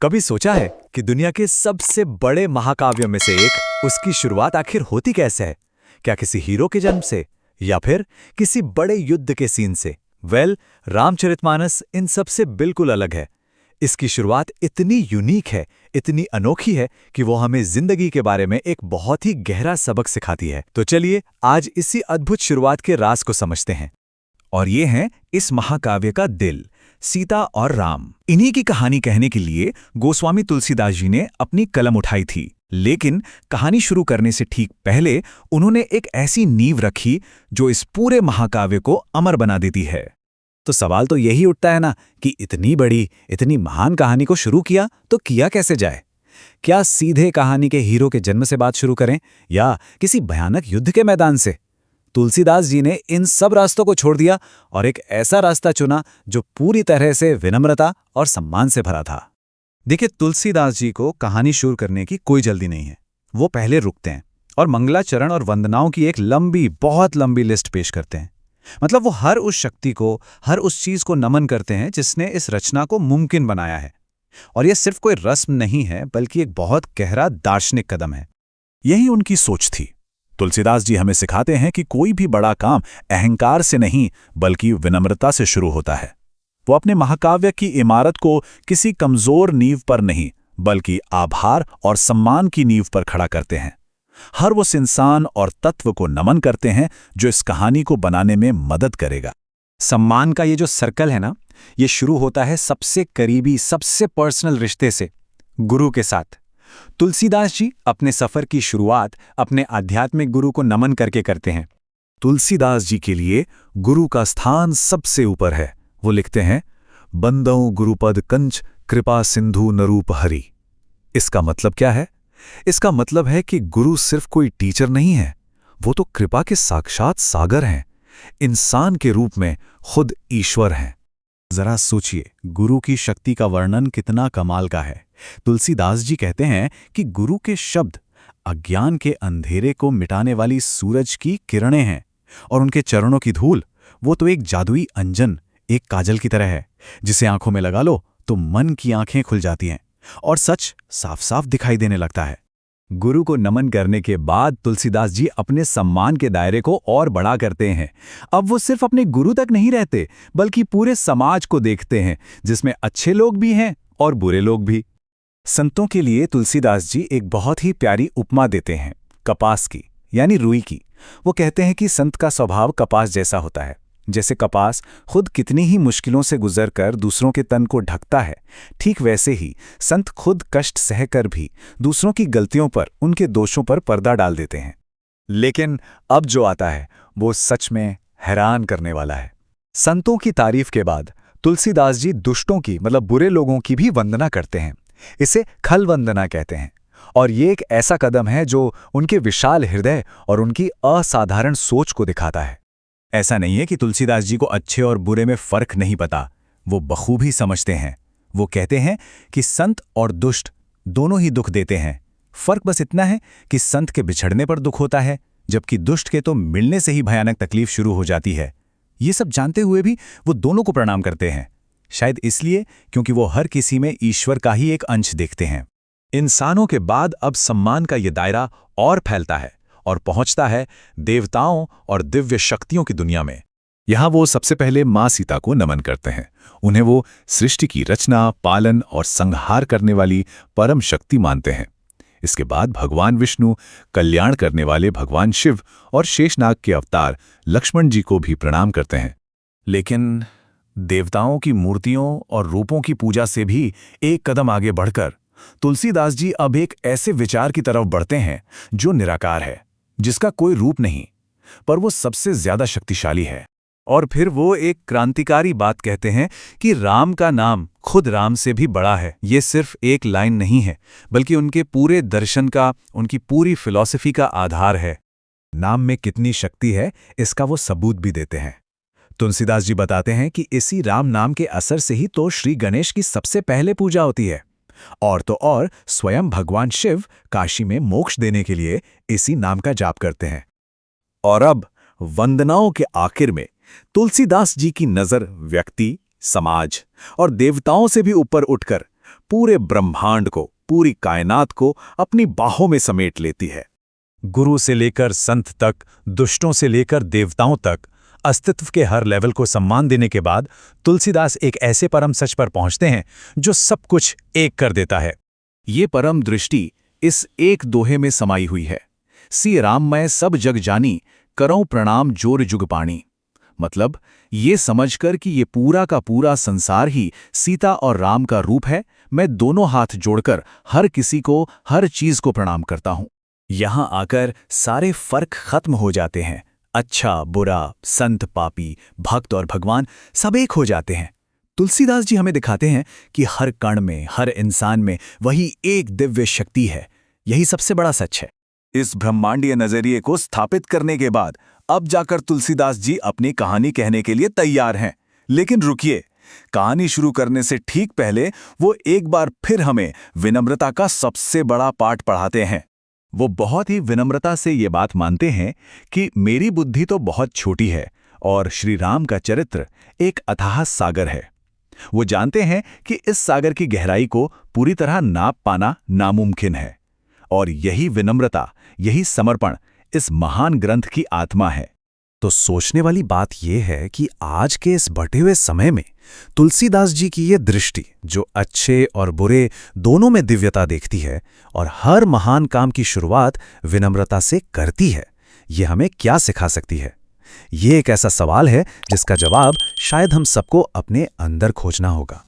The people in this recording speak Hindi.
कभी सोचा है कि दुनिया के सबसे बड़े महाकाव्य में से एक उसकी शुरुआत आखिर होती कैसे है? क्या किसी हीरो के जन्म से या फिर किसी बड़े युद्ध के सीन से? रामचरितमानस इन सब से बिल्कुल अलग है। इसकी शुरुआत इतनी यूनिक है, इतनी अनोखी है कि वो हमें जिंदगी के बारे में एक बहुत ही गहरा सबक सिखाती है। तो चलिए आज इसी अद्भुत शुरुआत के राज को समझते हैं। और ये हैं इस महाकाव्य का दिल, सीता और राम। इन्हीं की कहानी कहने के लिए गोस्वामी तुलसीदास जी ने अपनी कलम उठाई थी। लेकिन कहानी शुरू करने से ठीक पहले उन्होंने एक ऐसी नींव रखी जो इस पूरे महाकाव्य को अमर बना देती है। तो सवाल तो यही उठता है ना कि इतनी बड़ी, इतनी महान कहानी को शुरू किया तो किया कैसे जाए? क्या सीधे कहानी के हीरो के जन्म से बात शुरू करें या किसी भयानक युद्ध के मैदान से? तुलसीदास जी ने इन सब रास्तों को छोड़ दिया और एक ऐसा रास्ता चुना जो पूरी तरह से विनम्रता और सम्मान से भरा था। देखिए, तुलसीदास जी को कहानी शुरू करने की कोई जल्दी नहीं है। वो पहले रुकते हैं और मंगलाचरण और वंदनाओं की एक लंबी, बहुत लंबी लिस्ट पेश करते हैं। मतलब वो हर उस शक्ति को, हर उस चीज को नमन करते हैं जिसने इस रचना को मुमकिन बनाया है। और यह सिर्फ कोई रस्म नहीं है, बल्कि एक बहुत गहरा दार्शनिक कदम है। यही उनकी सोच थी। तुलसीदास जी हमें सिखाते हैं कि कोई भी बड़ा काम अहंकार से नहीं, बल्कि विनम्रता से शुरू होता है। वो अपने महाकाव्य की इमारत को किसी कमजोर नींव पर नहीं, बल्कि आभार और सम्मान की नींव पर खड़ा करते हैं। हर उस इंसान और तत्व को नमन करते हैं जो इस कहानी को बनाने में मदद करेगा। सम्मान का ये जो सर्कल है ना, ये शुरू होता है सबसे करीबी, सबसे पर्सनल रिश्ते से, गुरु के साथ। तुलसीदास जी अपने सफर की शुरुआत अपने आध्यात्मिक गुरु को नमन करके करते हैं। तुलसीदास जी के लिए गुरु का स्थान सबसे ऊपर है। वो लिखते हैं, बंदों गुरुपद कंच कृपा सिंधु नरूप हरि। इसका मतलब क्या है? इसका मतलब है कि गुरु सिर्फ कोई टीचर नहीं है, वो तो कृपा के साक्षात सागर हैं, इंसान के रूप में खुद ईश्वर हैं। जरा सोचिए, गुरु की शक्ति का वर्णन कितना कमाल का है। तुलसीदास जी कहते हैं कि गुरु के शब्द अज्ञान के अंधेरे को मिटाने वाली सूरज की किरणें हैं, और उनके चरणों की धूल, वो तो एक जादुई अंजन, एक काजल की तरह है, जिसे आंखों में लगा लो तो मन की आंखें खुल जाती हैं और सच साफ साफ दिखाई देने लगता है। गुरु को नमन करने के बाद तुलसीदास जी अपने सम्मान के दायरे को और बड़ा करते हैं। अब वो सिर्फ अपने गुरु तक नहीं रहते, बल्कि पूरे समाज को देखते हैं, जिसमें अच्छे लोग भी हैं और बुरे लोग भी। संतों के लिए तुलसीदास जी एक बहुत ही प्यारी उपमा देते हैं, कपास की, यानी रुई की। वो कहते हैं कि संत का स्वभाव कपास जैसा होता है। जैसे कपास खुद कितनी ही मुश्किलों से गुजरकर दूसरों के तन को ढकता है, ठीक वैसे ही संत खुद कष्ट सहकर भी दूसरों की गलतियों पर, उनके दोषों पर पर्दा डाल देते हैं। लेकिन अब जो आता है वो सच में हैरान करने वाला है। संतों की तारीफ के बाद तुलसीदास जी दुष्टों की, मतलब बुरे लोगों की भी वंदना करते हैं। इसे खल वंदना कहते हैं। और ये एक ऐसा कदम है जो उनके विशाल हृदय और उनकी असाधारण सोच को दिखाता है। ऐसा नहीं है कि तुलसीदास जी को अच्छे और बुरे में फर्क नहीं पता, वो बखूबी समझते हैं। वो कहते हैं कि संत और दुष्ट दोनों ही दुख देते हैं। फर्क बस इतना है कि संत के बिछड़ने पर दुख होता है, जबकि दुष्ट के तो मिलने से ही भयानक तकलीफ शुरू हो जाती है। ये सब जानते हुए भी वो दोनों को प्रणाम करते हैं, शायद इसलिए क्योंकि वो हर किसी में ईश्वर का ही एक अंश देखते हैं। इंसानों के बाद अब सम्मान का ये दायरा और फैलता है और पहुंचता है देवताओं और दिव्य शक्तियों की दुनिया में। यहां वो सबसे पहले मां सीता को नमन करते हैं। उन्हें वो सृष्टि की रचना, पालन और संहार करने वाली परम शक्ति मानते हैं। इसके बाद भगवान विष्णु, कल्याण करने वाले भगवान शिव और शेषनाग के अवतार लक्ष्मण जी को भी प्रणाम करते हैं। लेकिन देवताओं की मूर्तियों और रूपों की पूजा से भी एक कदम आगे बढ़कर तुलसीदास जी अब एक ऐसे विचार की तरफ बढ़ते हैं जो निराकार है, जिसका कोई रूप नहीं, पर वो सबसे ज्यादा शक्तिशाली है। और फिर वो एक क्रांतिकारी बात कहते हैं कि राम का नाम खुद राम से भी बड़ा है। ये सिर्फ एक लाइन नहीं है, बल्कि उनके पूरे दर्शन का, उनकी पूरी फिलॉसफी का आधार है। नाम में कितनी शक्ति है, इसका वो सबूत भी देते हैं। तुलसीदास जी बताते हैं कि इसी राम नाम के असर से ही तो श्री गणेश की सबसे पहले पूजा होती है। और तो और स्वयं भगवान शिव काशी में मोक्ष देने के लिए इसी नाम का जाप करते हैं। और अब वंदनाओं के आखिर में तुलसीदास जी की नजर व्यक्ति, समाज और देवताओं से भी ऊपर उठकर पूरे ब्रह्मांड को, पूरी कायनात को अपनी बाहों में समेट लेती है। गुरु से लेकर संत तक, दुष्टों से लेकर देवताओं तक, अस्तित्व के हर लेवल को सम्मान देने के बाद तुलसीदास एक ऐसे परम सच पर पहुंचते हैं जो सब कुछ एक कर देता है। ये परम दृष्टि इस एक दोहे में समाई हुई है। सी राम मैं सब जग जानी, करऊं प्रणाम जोर जुग पाणी। मतलब ये समझकर कि ये पूरा का पूरा संसार ही सीता और राम का रूप है, मैं दोनों हाथ जोड़कर हर किसी को, हर चीज को प्रणाम करता हूं। यहां आकर सारे फर्क खत्म हो जाते हैं। अच्छा बुरा, संत पापी, भक्त और भगवान सब एक हो जाते हैं। तुलसीदास जी हमें दिखाते हैं कि हर कण में, हर इंसान में वही एक दिव्य शक्ति है। यही सबसे बड़ा सच है। इस ब्रह्मांडीय नजरिए को स्थापित करने के बाद अब जाकर तुलसीदास जी अपनी कहानी कहने के लिए तैयार हैं। लेकिन रुकिए, कहानी शुरू करने से ठीक पहले वो एक बार फिर हमें विनम्रता का सबसे बड़ा पाठ पढ़ाते हैं। वो बहुत ही विनम्रता से ये बात मानते हैं कि मेरी बुद्धि तो बहुत छोटी है और श्री राम का चरित्र एक अथाह सागर है। वो जानते हैं कि इस सागर की गहराई को पूरी तरह नाप पाना नामुमकिन है, और यही विनम्रता, यही समर्पण इस महान ग्रंथ की आत्मा है। तो सोचने वाली बात यह है कि आज के इस बटे हुए समय में तुलसीदास जी की ये दृष्टि, जो अच्छे और बुरे दोनों में दिव्यता देखती है और हर महान काम की शुरुआत विनम्रता से करती है, ये हमें क्या सिखा सकती है? ये एक ऐसा सवाल है जिसका जवाब शायद हम सबको अपने अंदर खोजना होगा।